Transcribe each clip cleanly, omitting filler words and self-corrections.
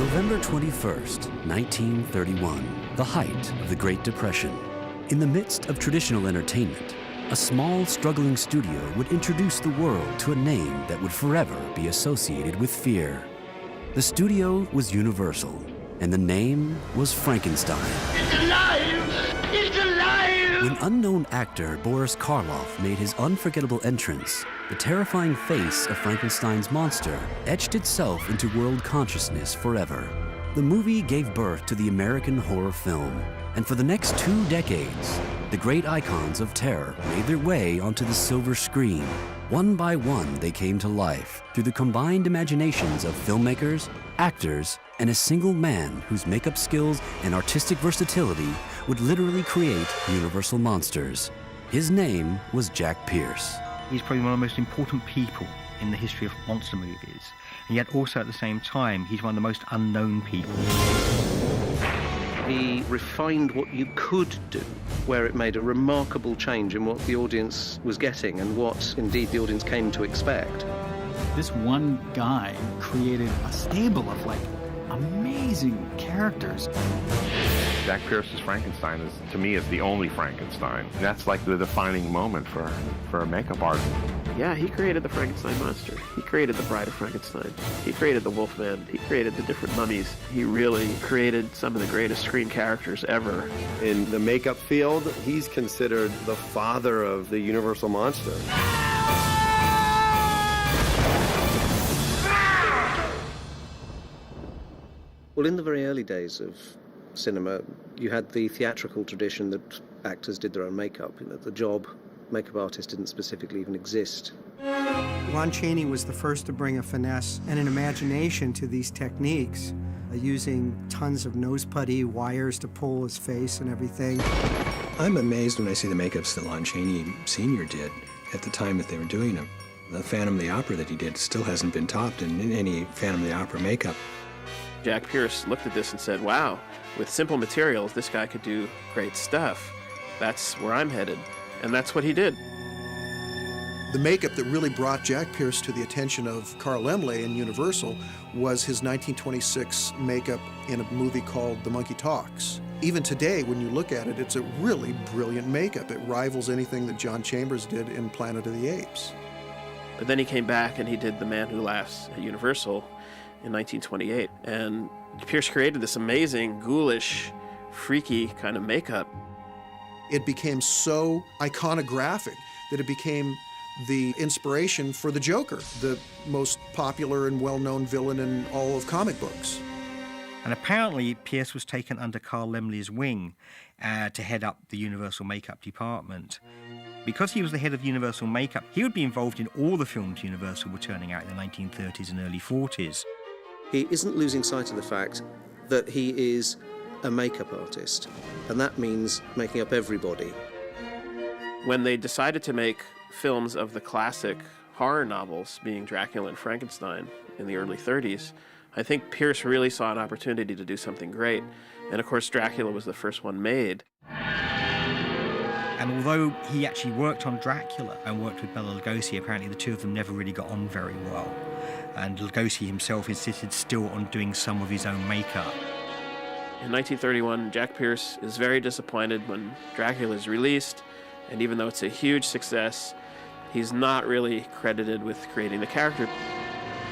November 21st, 1931, the height of the Great Depression. In the midst of traditional entertainment, a small, struggling studio would introduce the world to a name that would forever be associated with fear. The studio was Universal, and the name was Frankenstein. It's alive! It's alive! When unknown actor Boris Karloff made his unforgettable entrance, the terrifying face of Frankenstein's monster etched itself into world consciousness forever. The movie gave birth to the American horror film, and for the next 2 decades, the great icons of terror made their way onto the silver screen. One by one, they came to life through the combined imaginations of filmmakers, actors, and a single man whose makeup skills and artistic versatility would literally create Universal monsters. His name was Jack Pierce. He's probably one of the most important people in the history of monster movies, and yet also at the same time, he's one of the most unknown people. He refined what you could do, where it made a remarkable change in what the audience was getting and what, indeed, the audience came to expect. This one guy created a stable of, like, amazing characters. Jack Pierce's Frankenstein is, to me, is the only Frankenstein. That's like the defining moment for a makeup artist. Yeah, he created the Frankenstein monster. He created the Bride of Frankenstein. He created the Wolfman. He created the different mummies. He really created some of the greatest screen characters ever. In the makeup field, he's considered the father of the Universal monster. Well, in the very early days of cinema, you had the theatrical tradition that actors did their own makeup. You know, the job makeup artist didn't specifically even exist. Lon Chaney was the first to bring a finesse and an imagination to these techniques, using tons of nose putty, wires to pull his face and everything. I'm amazed when I see the makeups that Lon Chaney Sr. did at the time that they were doing them. The Phantom of the Opera that he did still hasn't been topped in any Phantom of the Opera makeup. Jack Pierce looked at this and said, wow, with simple materials, this guy could do great stuff. That's where I'm headed. And that's what he did. The makeup that really brought Jack Pierce to the attention of Carl Laemmle and Universal was his 1926 makeup in a movie called The Monkey Talks. Even today, when you look at it, it's a really brilliant makeup. It rivals anything that John Chambers did in Planet of the Apes. But then he came back and he did The Man Who Laughs at Universal in 1928. And Pierce created this amazing, ghoulish, freaky kind of makeup. It became so iconographic that it became the inspiration for the Joker, the most popular and well-known villain in all of comic books. And apparently, Pierce was taken under Carl Laemmle's wing to head up the Universal makeup department. Because he was the head of Universal makeup, he would be involved in all the films Universal were turning out in the 1930s and early 40s. He isn't losing sight of the fact that he is a makeup artist, and that means making up everybody. When they decided to make films of the classic horror novels, being Dracula and Frankenstein in the early 30s, I think Pierce really saw an opportunity to do something great. And of course, Dracula was the first one made. And although he actually worked on Dracula and worked with Bela Lugosi, apparently the two of them never really got on very well. And Lugosi himself insisted still on doing some of his own makeup. In 1931, Jack Pierce is very disappointed when Dracula is released, and even though it's a huge success, he's not really credited with creating the character.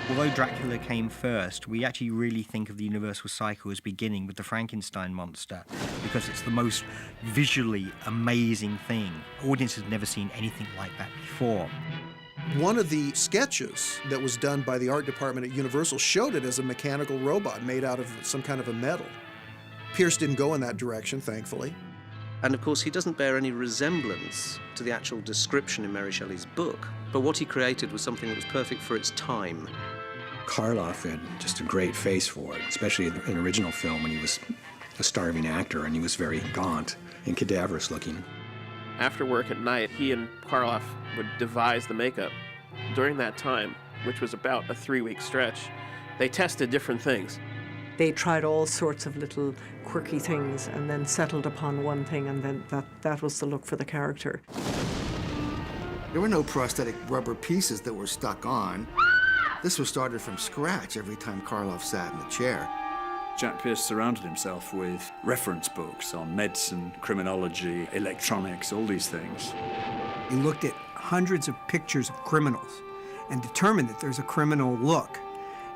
Although Dracula came first, we actually really think of the Universal cycle as beginning with the Frankenstein monster, because it's the most visually amazing thing. Audiences had never seen anything like that before. One of the sketches that was done by the art department at Universal showed it as a mechanical robot made out of some kind of a metal. Pierce didn't go in that direction, thankfully. And of course, he doesn't bear any resemblance to the actual description in Mary Shelley's book, but what he created was something that was perfect for its time. Karloff had just a great face for it, especially in the original film when he was a starving actor and he was very gaunt and cadaverous looking. After work at night, he and Karloff would devise the makeup. During that time, which was about a 3-week stretch, they tested different things. They tried all sorts of little quirky things and then settled upon one thing, and then that was the look for the character. There were no prosthetic rubber pieces that were stuck on. This was started from scratch every time Karloff sat in the chair. Jack Pierce surrounded himself with reference books on medicine, criminology, electronics, all these things. He looked at hundreds of pictures of criminals and determined that there's a criminal look.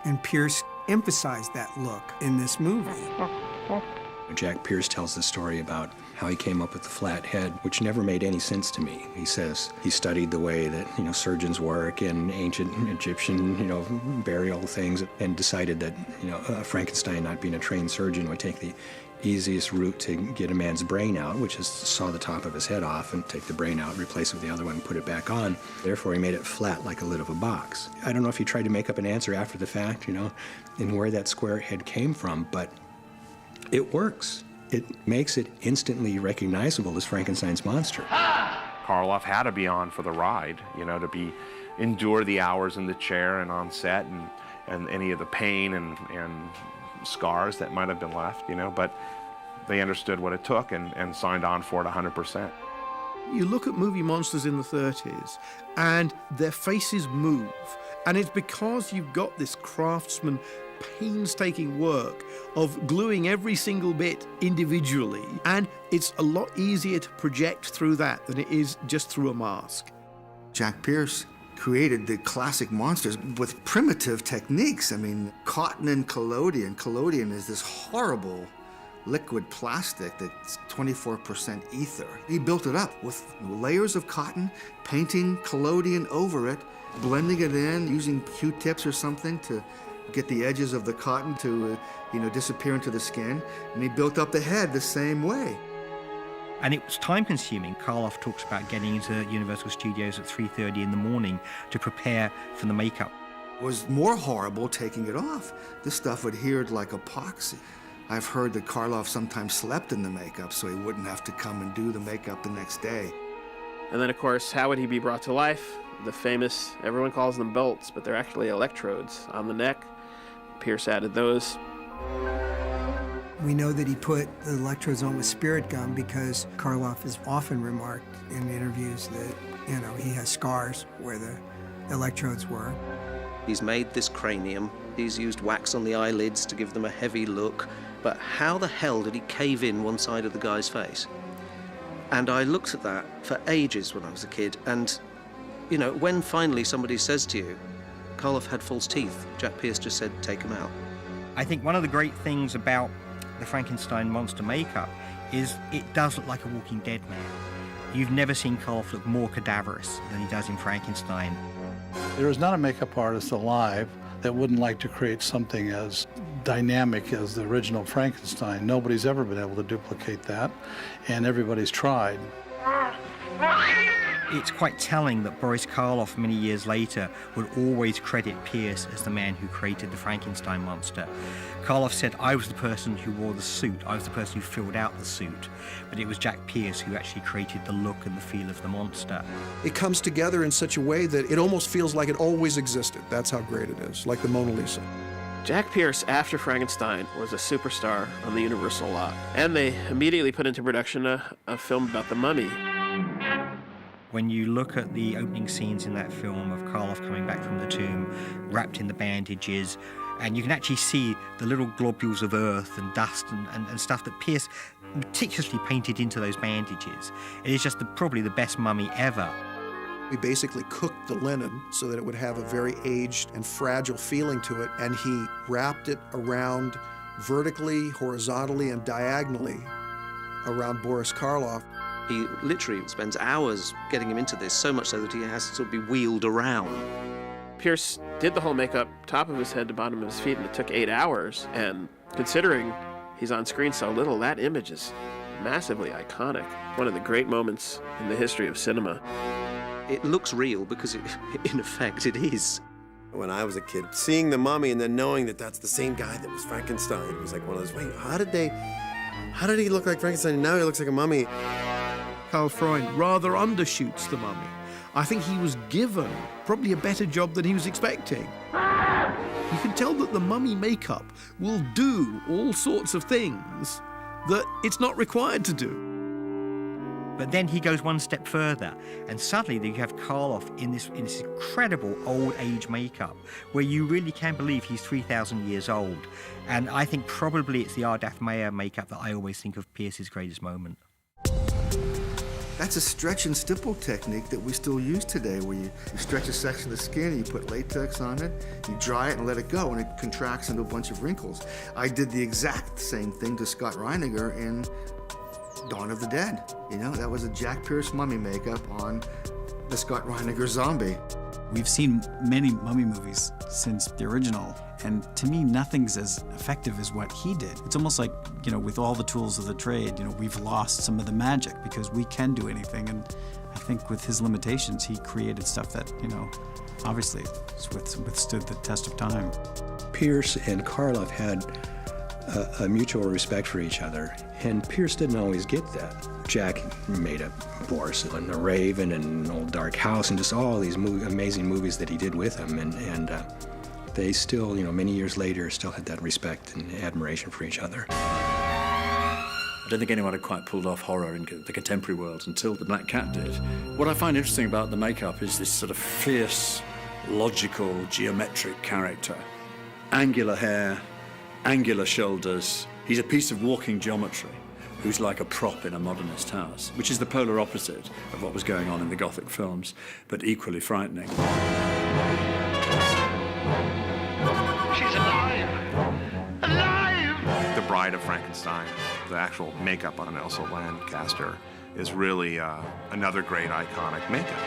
And Pierce emphasized that look in this movie. Jack Pierce tells the story about how he came up with the flat head, which never made any sense to me. He says he studied the way that, surgeons work in ancient Egyptian, burial things, and decided that, Frankenstein, not being a trained surgeon, would take the easiest route to get a man's brain out, which is to saw the top of his head off and take the brain out, replace it with the other one, and put it back on. Therefore, he made it flat like a lid of a box. I don't know if he tried to make up an answer after the fact, and where that square head came from, but it works. It makes it instantly recognizable as Frankenstein's monster. Karloff had to be on for the ride, to endure the hours in the chair and on set and any of the pain and scars that might have been left, but they understood what it took and signed on for it 100%. You look at movie monsters in the 30s and their faces move, and it's because you've got this craftsman painstaking work of gluing every single bit individually, and it's a lot easier to project through that than it is just through a mask. Jack Pierce created the classic monsters with primitive techniques. I mean, cotton and collodion. Collodion is this horrible liquid plastic that's 24% ether. He built it up with layers of cotton, painting collodion over it, blending it in, using Q-tips or something to get the edges of the cotton to, disappear into the skin. And he built up the head the same way. And it was time-consuming. Karloff talks about getting into Universal Studios at 3:30 in the morning to prepare for the makeup. It was more horrible taking it off. This stuff adhered like epoxy. I've heard that Karloff sometimes slept in the makeup so he wouldn't have to come and do the makeup the next day. And then, of course, how would he be brought to life? The famous, everyone calls them bolts, but they're actually electrodes on the neck. Pierce added those. We know that he put the electrodes on with spirit gum because Karloff has often remarked in interviews that, he has scars where the electrodes were. He's made this cranium. He's used wax on the eyelids to give them a heavy look. But how the hell did he cave in one side of the guy's face? And I looked at that for ages when I was a kid. And, when finally somebody says to you, Karloff had false teeth, Jack Pierce just said, take them out. I think one of the great things about the Frankenstein monster makeup is it does look like a Walking Dead man. You've never seen Karloff look more cadaverous than he does in Frankenstein. There is not a makeup artist alive that wouldn't like to create something as dynamic as the original Frankenstein. Nobody's ever been able to duplicate that, and everybody's tried. It's quite telling that Boris Karloff, many years later, would always credit Pierce as the man who created the Frankenstein monster. Karloff said, I was the person who wore the suit, I was the person who filled out the suit, but it was Jack Pierce who actually created the look and the feel of the monster. It comes together in such a way that it almost feels like it always existed. That's how great it is, like the Mona Lisa. Jack Pierce, after Frankenstein, was a superstar on the Universal lot, and they immediately put into production a film about the mummy. When you look at the opening scenes in that film of Karloff coming back from the tomb, wrapped in the bandages, and you can actually see the little globules of earth and dust and stuff that Pierce meticulously painted into those bandages. It is just probably the best mummy ever. We basically cooked the linen so that it would have a very aged and fragile feeling to it, and he wrapped it around vertically, horizontally, and diagonally around Boris Karloff. He literally spends hours getting him into this, so much so that he has to sort of be wheeled around. Pierce did the whole makeup, top of his head to bottom of his feet, and it took 8 hours. And considering he's on screen so little, that image is massively iconic. One of the great moments in the history of cinema. It looks real because, in effect, it is. When I was a kid, seeing the mummy and then knowing that that's the same guy that was Frankenstein, it was like one of those, wait, how did he look like Frankenstein and now he looks like a mummy? Karl Freund rather undershoots the mummy. I think he was given probably a better job than he was expecting. You can tell that the mummy makeup will do all sorts of things that it's not required to do. But then he goes one step further, and suddenly you have Karloff in this incredible old age makeup, where you really can believe he's 3,000 years old. And I think probably it's the Ardath Meyer makeup that I always think of Pierce's greatest moment. That's a stretch and stipple technique that we still use today, where you stretch a section of the skin and you put latex on it, you dry it and let it go, and it contracts into a bunch of wrinkles. I did the exact same thing to Scott Reiniger in Dawn of the Dead. You know, that was a Jack Pierce mummy makeup on the Scott Reiniger zombie. We've seen many mummy movies since the original, and to me, nothing's as effective as what he did. It's almost like, you know, with all the tools of the trade, you know, we've lost some of the magic because we can do anything, and I think with his limitations, he created stuff that, you know, obviously withstood the test of time. Pierce and Karloff had a mutual respect for each other, and Pierce didn't always get that. Jack made a Boris and a Raven and an Old Dark House and just all these amazing movies that he did with him, and they still, you know, many years later, still had that respect and admiration for each other. I don't think anyone had quite pulled off horror in the contemporary world until The Black Cat did. What I find interesting about the makeup is this sort of fierce, logical, geometric character. Angular hair, angular shoulders. He's a piece of walking geometry who's like a prop in a modernist house, which is the polar opposite of what was going on in the Gothic films, but equally frightening. She's alive! Alive! The Bride of Frankenstein, the actual makeup on Elsa Lancaster, is really another great iconic makeup.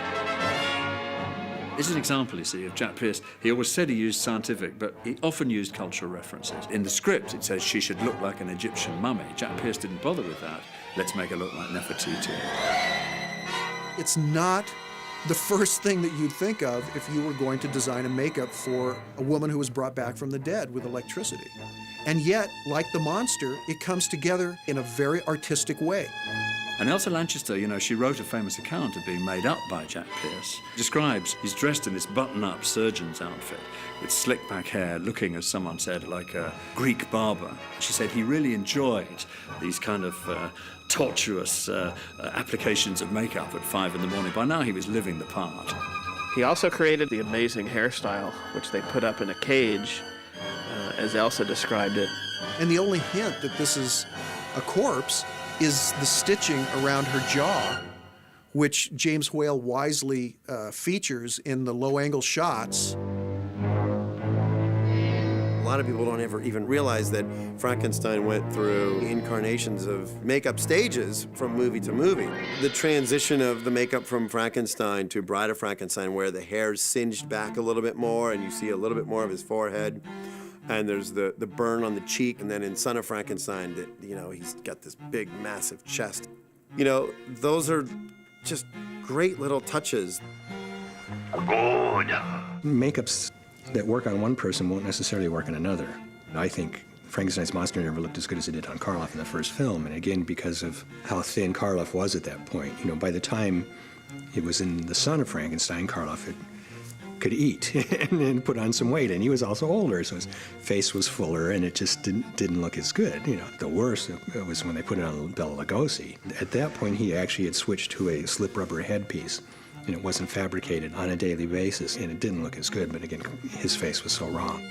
This is an example, you see, of Jack Pierce. He always said he used scientific, but he often used cultural references. In the script, it says she should look like an Egyptian mummy. Jack Pierce didn't bother with that. Let's make her look like Nefertiti. It's not the first thing that you'd think of if you were going to design a makeup for a woman who was brought back from the dead with electricity. And yet, like the monster, it comes together in a very artistic way. And Elsa Lanchester, you know, she wrote a famous account of being made up by Jack Pierce. Describes he's dressed in this button-up surgeon's outfit with slick-back hair, looking, as someone said, like a Greek barber. She said he really enjoyed these kind of tortuous applications of makeup at 5 in the morning. By now, he was living the part. He also created the amazing hairstyle, which they put up in a cage, as Elsa described it. And the only hint that this is a corpse is the stitching around her jaw, which James Whale wisely features in the low-angle shots. A lot of people don't ever even realize that Frankenstein went through incarnations of makeup stages from movie to movie. The transition of the makeup from Frankenstein to Bride of Frankenstein, where the hair's singed back a little bit more and you see a little bit more of his forehead. And there's the burn on the cheek, and then in Son of Frankenstein, that, you know, he's got this big, massive chest. You know, those are just great little touches. Good. Makeups that work on one person won't necessarily work on another. I think Frankenstein's monster never looked as good as it did on Karloff in the first film, and again, because of how thin Karloff was at that point. You know, by the time it was in The Son of Frankenstein, Karloff could eat and put on some weight, and he was also older, so his face was fuller, and it just didn't look as good. You know, the worst was when they put it on Bela Lugosi. At that point, he actually had switched to a slip rubber headpiece, and it wasn't fabricated on a daily basis, and it didn't look as good. But again, his face was so wrong.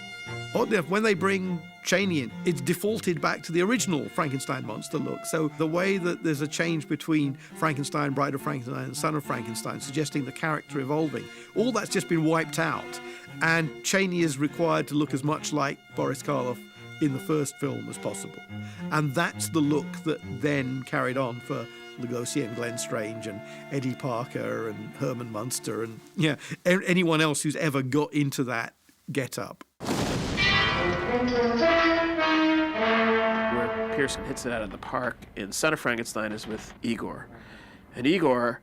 Oddly enough, when they bring Chaney in, it's defaulted back to the original Frankenstein monster look. So the way that there's a change between Frankenstein, Bride of Frankenstein, and Son of Frankenstein, suggesting the character evolving, all that's just been wiped out. And Chaney is required to look as much like Boris Karloff in the first film as possible. And that's the look that then carried on for Lugosi and Glenn Strange and Eddie Parker and Herman Munster and anyone else who's ever got into that get-up. Where Pierce hits it out of the park in Son of Frankenstein is with Igor. And Igor,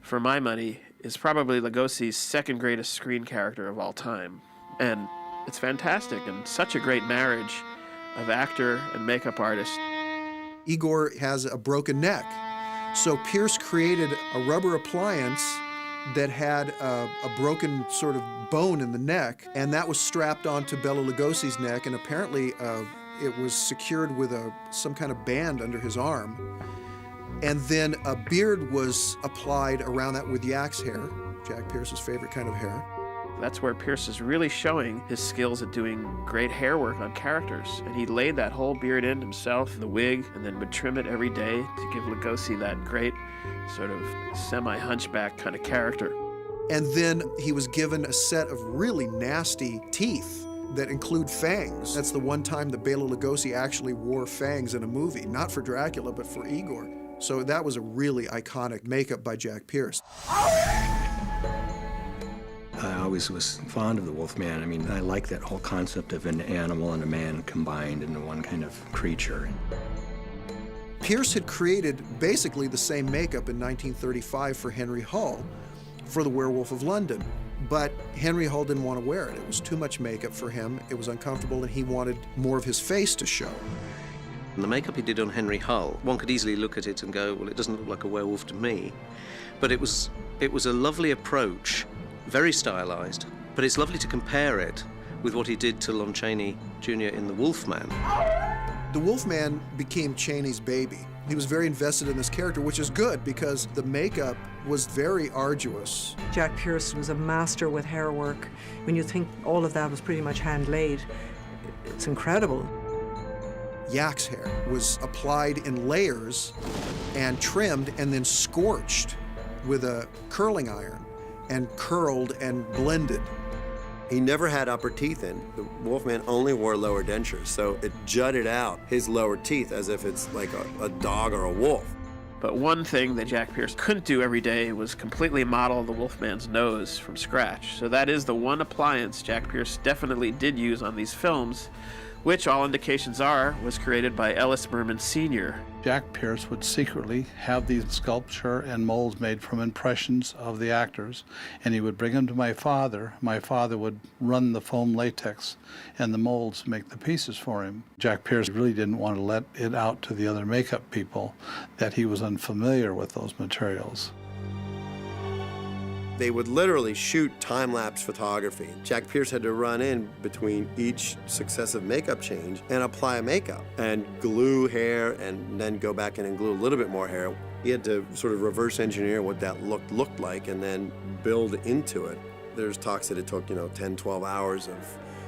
for my money, is probably Lugosi's second greatest screen character of all time. And it's fantastic and such a great marriage of actor and makeup artist. Igor has a broken neck, so Pierce created a rubber appliance that had a broken sort of bone in the neck, and that was strapped onto Bela Lugosi's neck, and apparently it was secured with some kind of band under his arm. And then a beard was applied around that with yak's hair, Jack Pierce's favorite kind of hair. That's where Pierce is really showing his skills at doing great hair work on characters. And he laid that whole beard in himself, the wig, and then would trim it every day to give Lugosi that great sort of semi-hunchback kind of character. And then he was given a set of really nasty teeth that include fangs. That's the one time that Bela Lugosi actually wore fangs in a movie, not for Dracula, but for Igor. So that was a really iconic makeup by Jack Pierce. I always was fond of the Wolfman. I mean, I like that whole concept of an animal and a man combined into one kind of creature. Pierce had created basically the same makeup in 1935 for Henry Hull for the Werewolf of London. But Henry Hull didn't want to wear it. It was too much makeup for him. It was uncomfortable, and he wanted more of his face to show. And the makeup he did on Henry Hull, one could easily look at it and go, well, it doesn't look like a werewolf to me. But it was a lovely approach, very stylized, but it's lovely to compare it with what he did to Lon Chaney Jr. in The Wolfman. The Wolfman became Chaney's baby. He was very invested in this character, which is good because the makeup was very arduous. Jack Pierce was a master with hair work. When you think all of that was pretty much hand-laid, it's incredible. Yak's hair was applied in layers and trimmed and then scorched with a curling iron and curled and blended. He never had upper teeth in. The Wolfman only wore lower dentures, so it jutted out his lower teeth as if it's like a dog or a wolf. But one thing that Jack Pierce couldn't do every day was completely model the Wolfman's nose from scratch. So that is the one appliance Jack Pierce definitely did use on these films, which all indications are was created by Ellis Berman Sr. Jack Pierce would secretly have these sculpture and molds made from impressions of the actors, and he would bring them to my father. My father would run the foam latex and the molds, make the pieces for him. Jack Pierce really didn't want to let it out to the other makeup people that he was unfamiliar with those materials. They would literally shoot time-lapse photography. Jack Pierce had to run in between each successive makeup change and apply makeup and glue hair and then go back in and glue a little bit more hair. He had to sort of reverse engineer what that looked like and then build into it. There's talks that it took, 10, 12 hours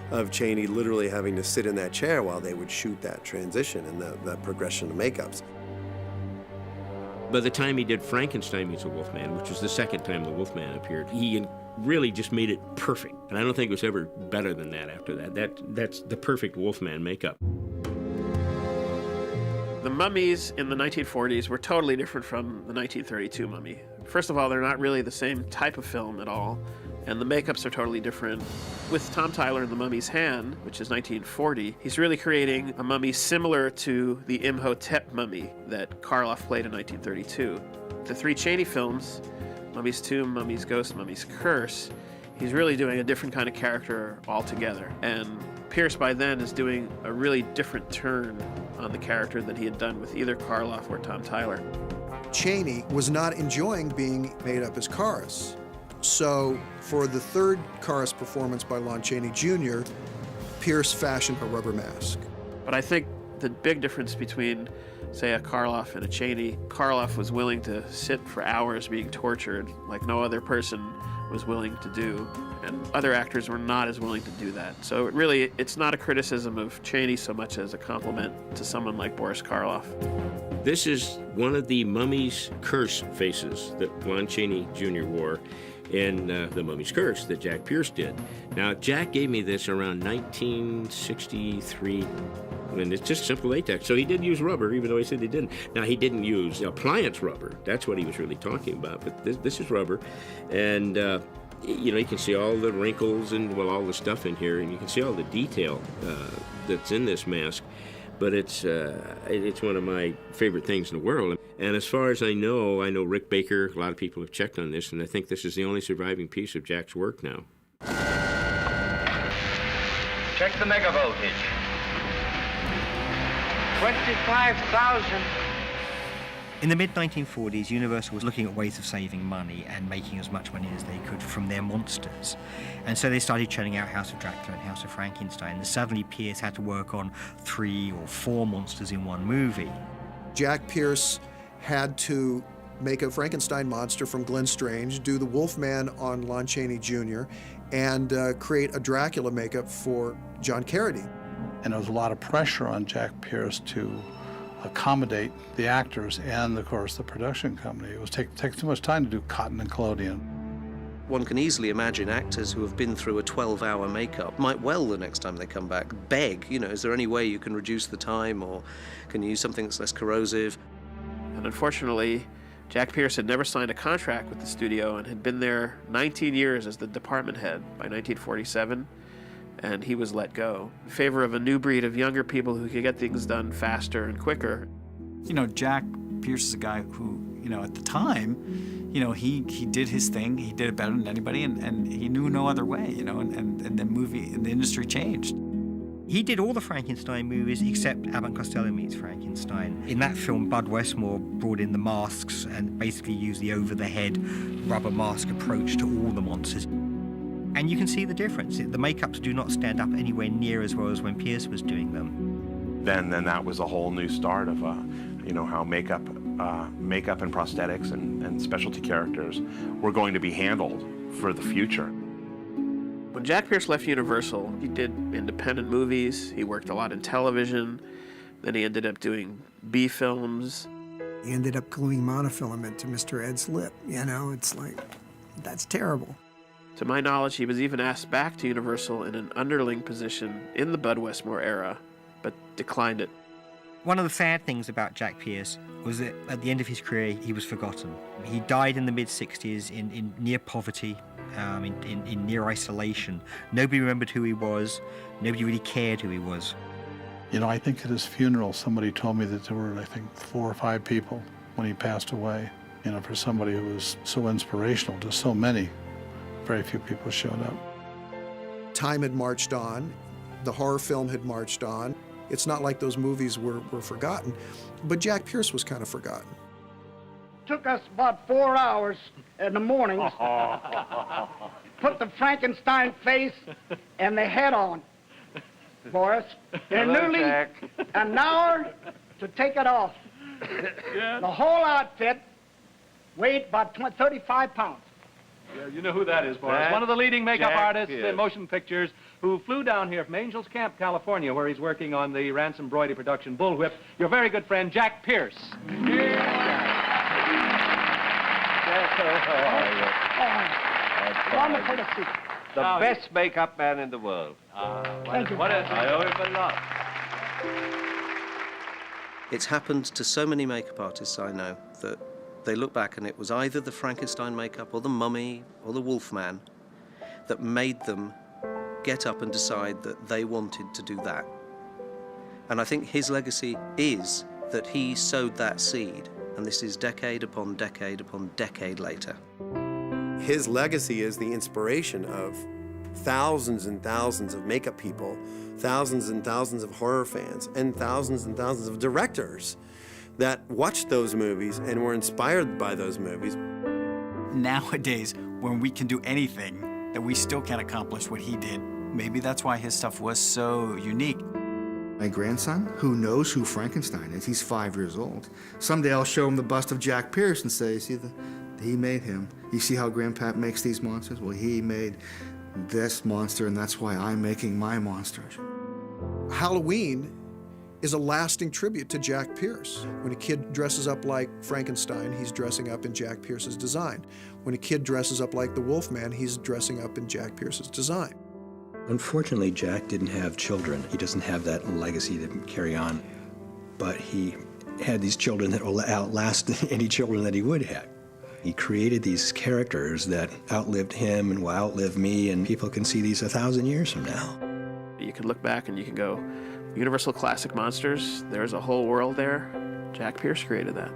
of Chaney literally having to sit in that chair while they would shoot that transition and the progression of makeups. By the time he did Frankenstein Meets the Wolfman, which was the second time the Wolfman appeared, he really just made it perfect. And I don't think it was ever better than that after that. That's the perfect Wolfman makeup. The mummies in the 1940s were totally different from the 1932 mummy. First of all, they're not really the same type of film at all, and the makeups are totally different. With Tom Tyler in The Mummy's Hand, which is 1940, he's really creating a mummy similar to the Imhotep mummy that Karloff played in 1932. The three Chaney films, Mummy's Tomb, Mummy's Ghost, Mummy's Curse, he's really doing a different kind of character altogether. And Pierce by then is doing a really different turn on the character than he had done with either Karloff or Tom Tyler. Chaney was not enjoying being made up as Karras. So for the third Karras performance by Lon Chaney Jr., Pierce fashioned a rubber mask. But I think the big difference between, say, a Karloff and a Chaney, Karloff was willing to sit for hours being tortured like no other person was willing to do, and other actors were not as willing to do that. So it's not a criticism of Chaney so much as a compliment to someone like Boris Karloff. This is one of the Mummy's Curse faces that Lon Chaney Jr. wore in The Mummy's Curse that Jack Pierce did. Now, Jack gave me this around 1963, and it's just simple latex. So he did use rubber, even though he said he didn't. Now, he didn't use appliance rubber. That's what he was really talking about, but this is rubber. And, you can see all the wrinkles and, all the stuff in here, and you can see all the detail that's in this mask. But it's one of my favorite things in the world. And as far as I know Rick Baker, a lot of people have checked on this, and I think this is the only surviving piece of Jack's work now. Check the mega voltage. 25,000. In the mid-1940s, Universal was looking at ways of saving money and making as much money as they could from their monsters. And so they started churning out House of Dracula and House of Frankenstein. And suddenly Pierce had to work on 3 or 4 monsters in one movie. Jack Pierce had to make a Frankenstein monster from Glenn Strange, do the Wolfman on Lon Chaney Jr., and create a Dracula makeup for John Carradine. And there was a lot of pressure on Jack Pierce to accommodate the actors and, of course, the production company. It was take too much time to do cotton and collodion. One can easily imagine actors who have been through a 12-hour makeup might well, the next time they come back, beg, you know, is there any way you can reduce the time, or can you use something that's less corrosive? And unfortunately, Jack Pierce had never signed a contract with the studio and had been there 19 years as the department head by 1947, and he was let go in favor of a new breed of younger people who could get things done faster and quicker. You know, Jack Pierce is a guy who, you know, at the time, you know, he did his thing, he did it better than anybody, and he knew no other way, you know, and the industry changed. He did all the Frankenstein movies except Abbott and Costello Meets Frankenstein. In that film, Bud Westmore brought in the masks and basically used the over-the-head rubber mask approach to all the monsters. And you can see the difference. The makeups do not stand up anywhere near as well as when Pierce was doing them. Then that was a whole new start of, you know, how makeup and prosthetics and specialty characters were going to be handled for the future. When Jack Pierce left Universal, he did independent movies, he worked a lot in television, then he ended up doing B films. He ended up gluing monofilament to Mr. Ed's lip, you know, it's like, that's terrible. To my knowledge, he was even asked back to Universal in an underling position in the Bud Westmore era, but declined it. One of the sad things about Jack Pierce was that at the end of his career, he was forgotten. He died in the mid-60s in near poverty, in near isolation. Nobody remembered who he was. Nobody really cared who he was. You know, I think at his funeral, somebody told me that there were, I think, 4 or 5 people when he passed away. You know, for somebody who was so inspirational to so many, very few people showed up. Time had marched on. The horror film had marched on. It's not like those movies were forgotten, but Jack Pierce was kind of forgotten. Took us about 4 hours in the morning. Put the Frankenstein face and the head on for us. And nearly an hour to take it off. The whole outfit weighed about 35 pounds. Yeah, you know who that is, Boris. One of the leading makeup artists in motion pictures who flew down here from Angels Camp, California, where he's working on the Ransom Broidy production Bullwhip. Your very good friend, Jack Pierce. Wonderful to see. The best makeup man in the world. Thank you. I owe him a lot. It's happened to so many makeup artists I know that they look back and it was either the Frankenstein makeup or the Mummy or the Wolfman that made them get up and decide that they wanted to do that. And I think his legacy is that he sowed that seed, and this is decade upon decade upon decade later. His legacy is the inspiration of thousands and thousands of makeup people, thousands and thousands of horror fans, and thousands of directors that watched those movies and were inspired by those movies. Nowadays, when we can do anything, that we still can't accomplish what he did. Maybe that's why his stuff was so unique. My grandson, who knows who Frankenstein is, he's 5 years old. Someday I'll show him the bust of Jack Pierce and say, see, he made him. You see how Grandpap makes these monsters? Well, he made this monster, and that's why I'm making my monsters. Halloween is a lasting tribute to Jack Pierce. When a kid dresses up like Frankenstein, he's dressing up in Jack Pierce's design. When a kid dresses up like the Wolfman, he's dressing up in Jack Pierce's design. Unfortunately, Jack didn't have children. He doesn't have that legacy to carry on. But he had these children that will outlast any children that he would have. He created these characters that outlived him and will outlive me, and people can see these 1,000 years from now. You can look back and you can go, Universal Classic Monsters, there's a whole world there. Jack Pierce created that.